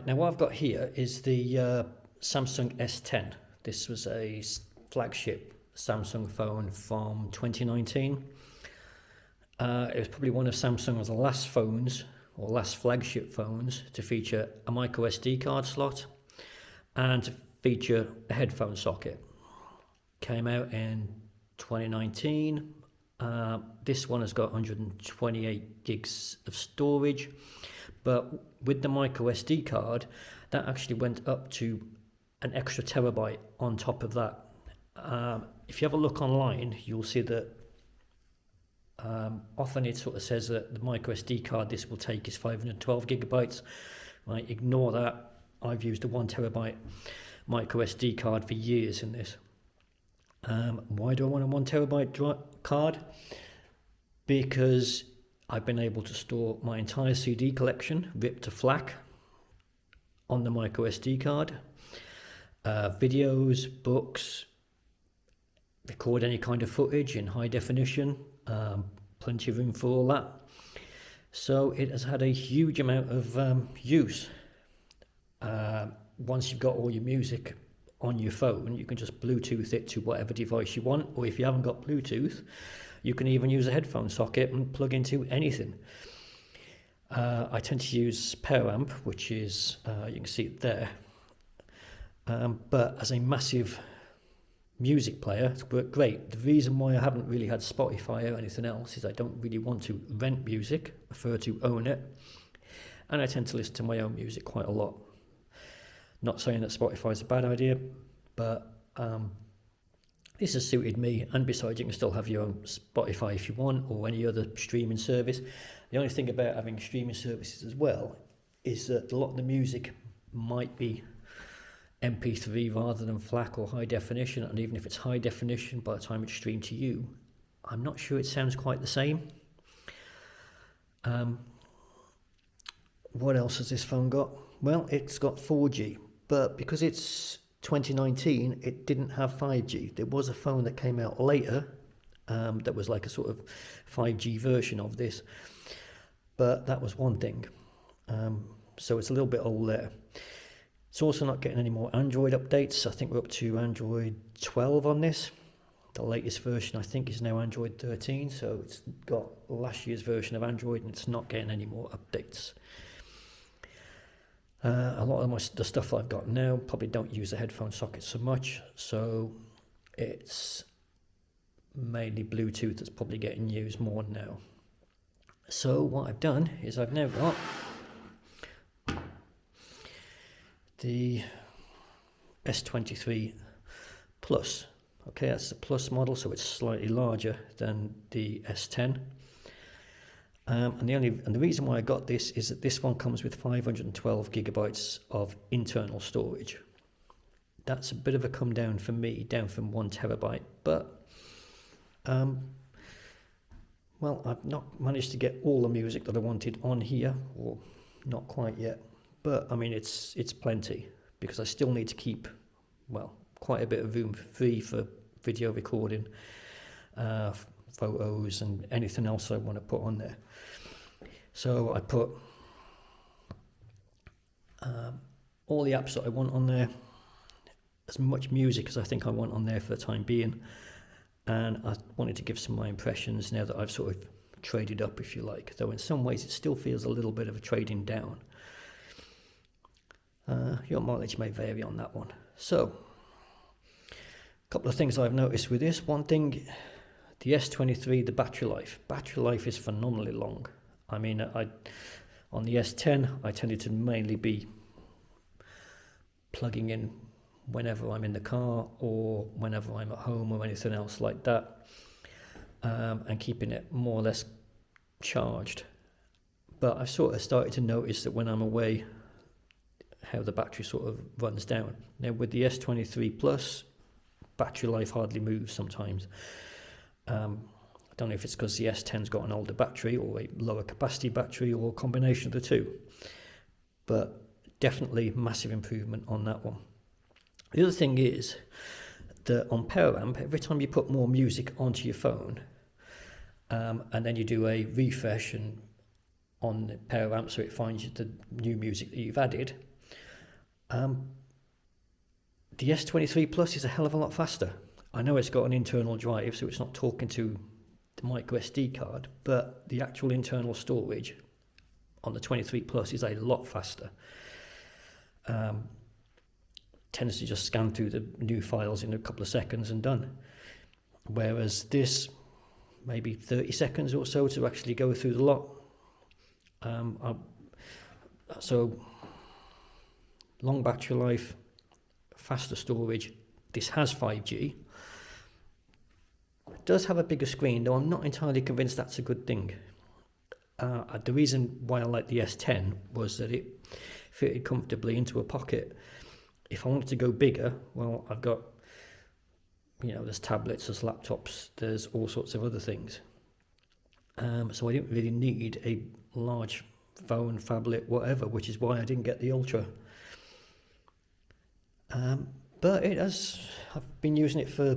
Right, now what I've got here is the Samsung S10. This was a flagship Samsung phone from 2019. It was probably one of Samsung's last phones, or last flagship phones, to feature a micro SD card slot and to feature a headphone socket. Came out in 2019. This one has got 128 gigs of storage, but with the micro SD card, that actually went up to an extra terabyte on top of that. If you have a look online, you'll see that often it sort of says that the micro SD card this will take is 512 gigabytes. Right, ignore that. I've used a 1 terabyte micro SD card for years in this. Why do I want a 1 terabyte card? Because I've been able to store my entire CD collection, ripped to FLAC, on the micro SD card. Videos, books, record any kind of footage in high definition, plenty of room for all that. So it has had a huge amount of use. Once you've got all your music on your phone, you can just Bluetooth it to whatever device you want, or if you haven't got Bluetooth, you can even use a headphone socket and plug into anything. I tend to use Power Amp, which is, you can see it there, but as a massive music player, it's worked great. The reason why I haven't really had Spotify or anything else is I don't really want to rent music, I prefer to own it, and I tend to listen to my own music quite a lot. Not saying that Spotify is a bad idea, but this has suited me, and besides you can still have your own Spotify if you want, or any other streaming service. The only thing about having streaming services as well is that a lot of the music might be MP3 rather than FLAC or high definition, and even if it's high definition, by the time it's streamed to you, I'm not sure it sounds quite the same. What else has this phone got? Well, it's got 4G, but because it's 2019, it didn't have 5G. There was a phone that came out later that was like a sort of 5G version of this, but that was one thing. So it's a little bit old there. It's also not getting any more Android updates. I think we're up to Android 12 on this. The latest version I think is now Android 13, so it's got last year's version of Android and it's not getting any more updates. A lot of the stuff I've got now probably don't use the headphone socket so much, so it's mainly Bluetooth that's probably getting used more now. So what I've done is I've now got the S23 Plus. Okay, that's the Plus model, so it's slightly larger than the S10. And the reason why I got this is that this one comes with 512 gigabytes of internal storage. That's a bit of a come down for me, down from 1 terabyte, but well, I've not managed to get all the music that I wanted on here, or not quite yet, but I mean it's plenty, because I still need to keep, well, quite a bit of room free for video recording, photos and anything else I want to put on there. So I put all the apps that I want on there, as much music as I think I want on there for the time being, and I wanted to give some of my impressions now that I've sort of traded up, if you like, though in some ways it still feels a little bit of a trading down. Your mileage may vary on that one. So a couple of things I've noticed with this. One thing, the S23, the battery life is phenomenally long. I mean, on the S10, I tended to mainly be plugging in whenever I'm in the car or whenever I'm at home or anything else like that, and keeping it more or less charged. But I've sort of started to notice that when I'm away, how the battery sort of runs down. Now with the S23 Plus, battery life hardly moves sometimes. I don't know if it's because the S10's got an older battery or a lower capacity battery or a combination of the two, but definitely massive improvement on that one. The other thing is that on Power Amp, every time you put more music onto your phone, and then you do a refresh and on the Power Amp so it finds the new music that you've added, The S23 Plus is a hell of a lot faster. I know it's got an internal drive, so it's not talking to the micro SD card, but the actual internal storage on the 23 Plus is a lot faster. Tends to just scan through the new files in a couple of seconds and done. Whereas this, maybe 30 seconds or so to actually go through the lot. So long battery life, faster storage. This has 5G. It does have a bigger screen, though I'm not entirely convinced that's a good thing. The reason why I like the S10 was that it fitted comfortably into a pocket. If I wanted to go bigger, well, I've got, there's tablets, there's laptops, there's all sorts of other things. So I didn't really need a large phone, phablet, whatever, which is why I didn't get the Ultra. But I've been using it for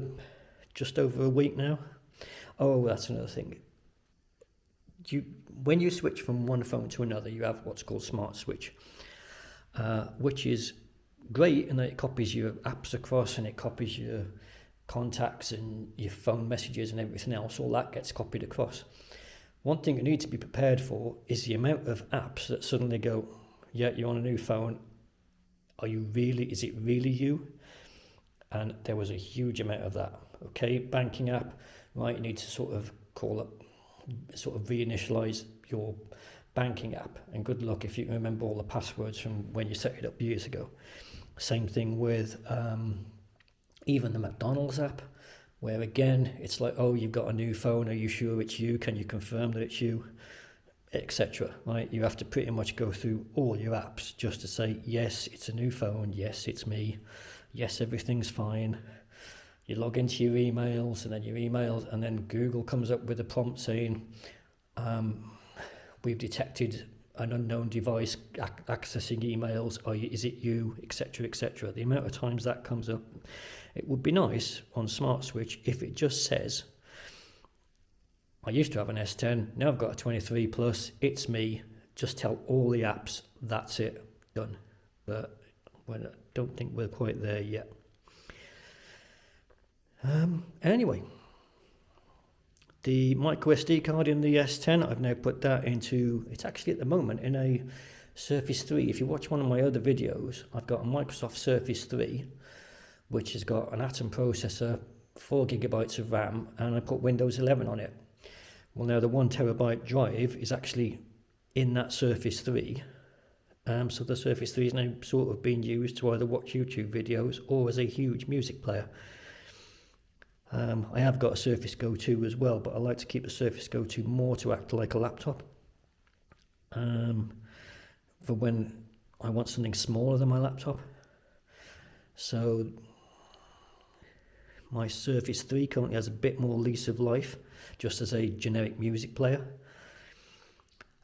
just over a week now. Oh, that's another thing. When you switch from one phone to another, you have what's called Smart Switch, which is great in that it copies your apps across and it copies your contacts and your phone messages and everything else. All that gets copied across. One thing you need to be prepared for is the amount of apps that suddenly go, yeah, you're on a new phone. Is it really you? And there was a huge amount of that. Okay, banking app, right, you need to sort of reinitialize your banking app. And good luck if you can remember all the passwords from when you set it up years ago. Same thing with even the McDonald's app, where again, it's like, oh, you've got a new phone. Are you sure it's you? Can you confirm that it's you? Etc. Right? You have to pretty much go through all your apps just to say, yes, it's a new phone. Yes, it's me. Yes, everything's fine. You log into your emails and then Google comes up with a prompt saying, we've detected an unknown device accessing emails. Is it you? Etc. Etc. The amount of times that comes up, it would be nice on Smart Switch if it just says, I used to have an S10, now I've got a 23 Plus, it's me, just tell all the apps, that's it, done. But I don't think we're quite there yet. Anyway, the micro SD card in the S10, I've now put that into, it's actually at the moment in a Surface 3. If you watch one of my other videos, I've got a Microsoft Surface 3, which has got an Atom processor, 4 gigabytes of RAM, and I put Windows 11 on it. Well, now the 1 terabyte drive is actually in that Surface 3. So the Surface 3 is now sort of being used to either watch YouTube videos or as a huge music player. I have got a Surface Go 2 as well, but I like to keep the Surface Go 2 more to act like a laptop. For when I want something smaller than my laptop. So my Surface 3 currently has a bit more lease of life, just as a generic music player.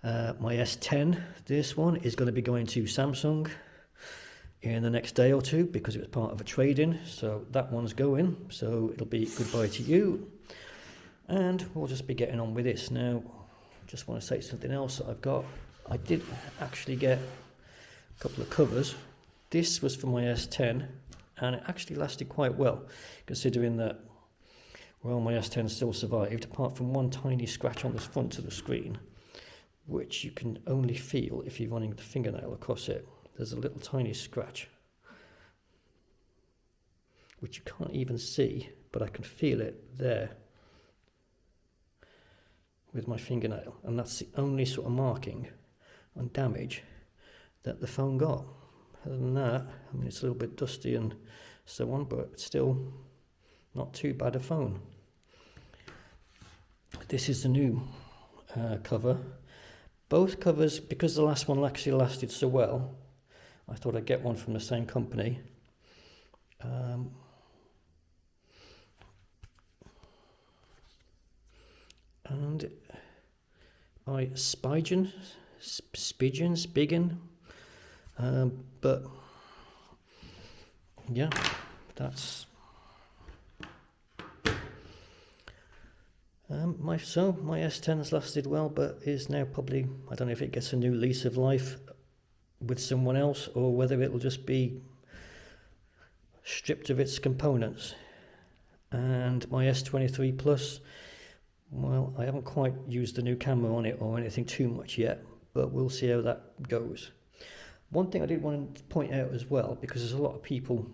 My S10, this one, is going to be going to Samsung in the next day or two because it was part of a trade-in. So that one's going. So it'll be goodbye to you. And we'll just be getting on with this. Now, just want to say something else that I've got. I did actually get a couple of covers. This was for my S10. And it actually lasted quite well, considering that, well, my S10 still survived, apart from one tiny scratch on the front of the screen, which you can only feel if you're running the fingernail across it. There's a little tiny scratch, which you can't even see, but I can feel it there with my fingernail. And that's the only sort of marking on damage that the phone got. Other than that, I mean, it's a little bit dusty and so on, but it's still not too bad a phone. This is the new cover. Both covers, because the last one actually lasted so well, I thought I'd get one from the same company. And by Spigen, but yeah, that's my S10 has lasted well, but is now probably, I don't know if it gets a new lease of life with someone else, or whether it'll just be stripped of its components. And my S23 Plus, well, I haven't quite used the new camera on it or anything too much yet, but we'll see how that goes. One thing I did want to point out as well, because there's a lot of people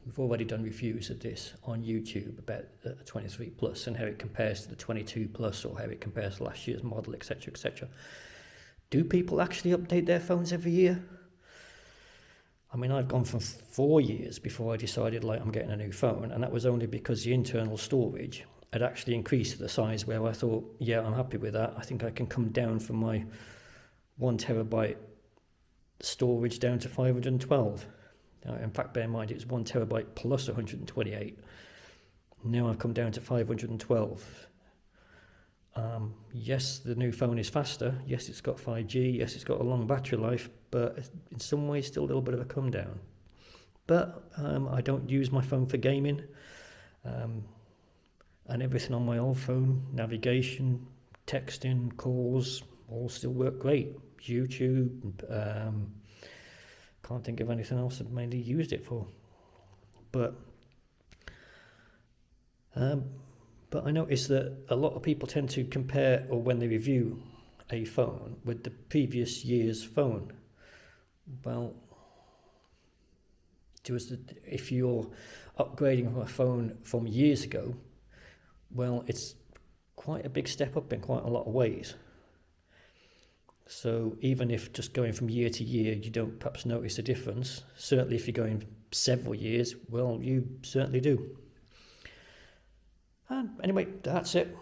who've already done reviews of this on YouTube about the 23 Plus and how it compares to the 22 Plus, or how it compares to last year's model, etc, etc. Do people actually update their phones every year? I mean, I've gone from 4 years before I decided I'm getting a new phone, and that was only because the internal storage had actually increased to the size where I thought, yeah, I'm happy with that. I think I can come down from my 1 terabyte storage down to 512. In fact, bear in mind, it was 1 terabyte plus 128. Now I've come down to 512. Yes, the new phone is faster. Yes, it's got 5G. Yes, it's got a long battery life, but in some ways still a little bit of a come down. But I don't use my phone for gaming, and everything on my old phone, navigation, texting, calls, all still work great. YouTube, can't think of anything else I've mainly used it for. But I noticed that a lot of people tend to compare, or when they review a phone, with the previous year's phone. Well, if you're upgrading from a phone from years ago, well, it's quite a big step up in quite a lot of ways. So even if just going from year to year, you don't perhaps notice a difference, certainly if you're going several years, well, you certainly do. And anyway, that's it.